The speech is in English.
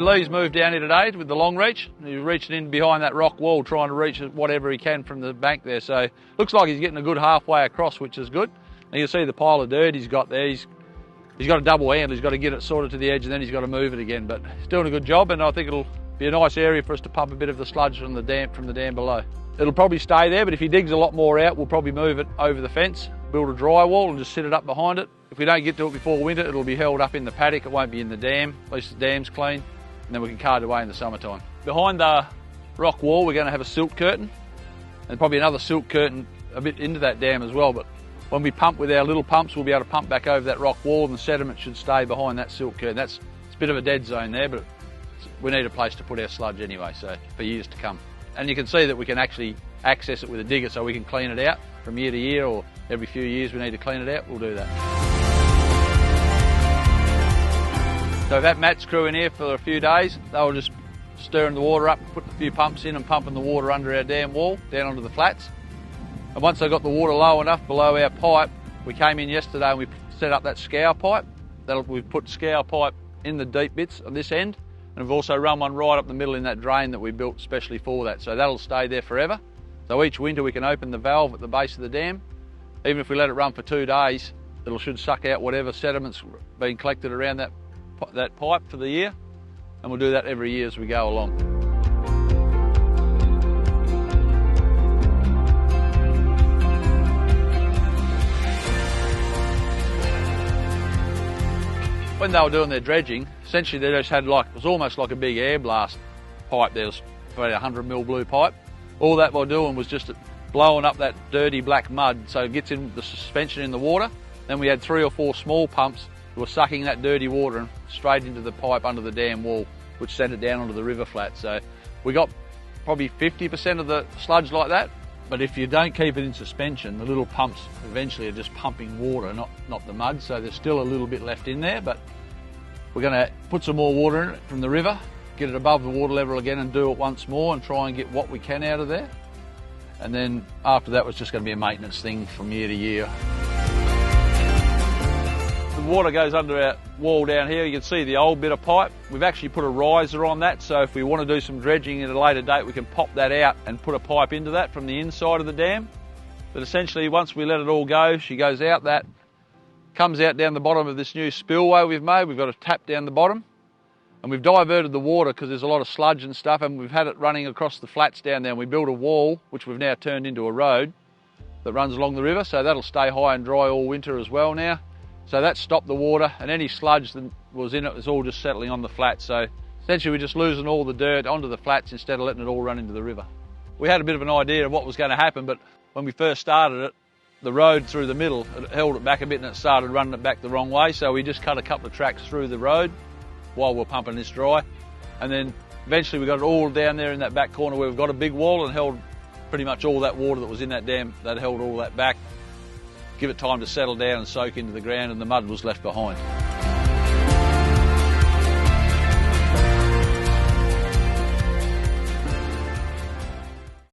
Lee's moved down here today with the long reach. He's reaching in behind that rock wall trying to reach whatever he can from the bank there. So looks like he's getting a good halfway across, which is good. And you can see the pile of dirt he's got there. He's got a double handle. He's got to get it sorted to the edge and then he's got to move it again. But he's doing a good job, and I think it'll be a nice area for us to pump a bit of the sludge from the dam below. It'll probably stay there, but if he digs a lot more out, we'll probably move it over the fence, build a dry wall and just sit it up behind it. If we don't get to it before winter, it'll be held up in the paddock. It won't be in the dam, at least the dam's clean, and then we can cart it away in the summertime. Behind the rock wall, we're going to have a silt curtain, and probably another silt curtain a bit into that dam as well. But when we pump with our little pumps, we'll be able to pump back over that rock wall, and the sediment should stay behind that silt curtain. It's a bit of a dead zone there, but we need a place to put our sludge anyway, so for years to come. And you can see that we can actually access it with a digger, so we can clean it out from year to year, or every few years we need to clean it out, we'll do that. So we've had Matt's crew in here for a few days. They were just stirring the water up, putting a few pumps in and pumping the water under our dam wall down onto the flats. And once they got the water low enough below our pipe, we came in yesterday and we set up that scour pipe. We've put scour pipe in the deep bits on this end, and we've also run one right up the middle in that drain that we built specially for that. So that'll stay there forever. So each winter we can open the valve at the base of the dam. Even if we let it run for 2 days, it should suck out whatever sediment's been collected around that pipe for the year. And we'll do that every year as we go along. When they were doing their dredging, essentially they just had it was almost like a big air blast pipe. There was about 100mm blue pipe. All that by doing was just blowing up that dirty black mud so it gets in the suspension in the water. Then we had 3 or 4 small pumps that were sucking that dirty water straight into the pipe under the dam wall, which sent it down onto the river flat. So we got probably 50% of the sludge like that. But if you don't keep it in suspension, the little pumps eventually are just pumping water, not the mud. So there's still a little bit left in there, but we're going to put some more water in it from the river, get it above the water level again and do it once more and try and get what we can out of there. And then after that, it's just going to be a maintenance thing from year to year. The water goes under our wall down here. You can see the old bit of pipe. We've actually put a riser on that, so if we want to do some dredging at a later date, we can pop that out and put a pipe into that from the inside of the dam. But essentially, once we let it all go, she goes out that, comes out down the bottom of this new spillway we've made. We've got a tap down the bottom, and we've diverted the water because there's a lot of sludge and stuff, and we've had it running across the flats down there. And we built a wall, which we've now turned into a road that runs along the river, so that'll stay high and dry all winter as well now. So that stopped the water, and any sludge that was in it was all just settling on the flats. So essentially we're just losing all the dirt onto the flats instead of letting it all run into the river. We had a bit of an idea of what was going to happen, but when we first started it, the road through the middle, it held it back a bit and it started running it back the wrong way. So we just cut a couple of tracks through the road while we're pumping this dry. And then eventually we got it all down there in that back corner where we've got a big wall and held pretty much all that water that was in that dam, that held all that back. Give it time to settle down and soak into the ground, and the mud was left behind.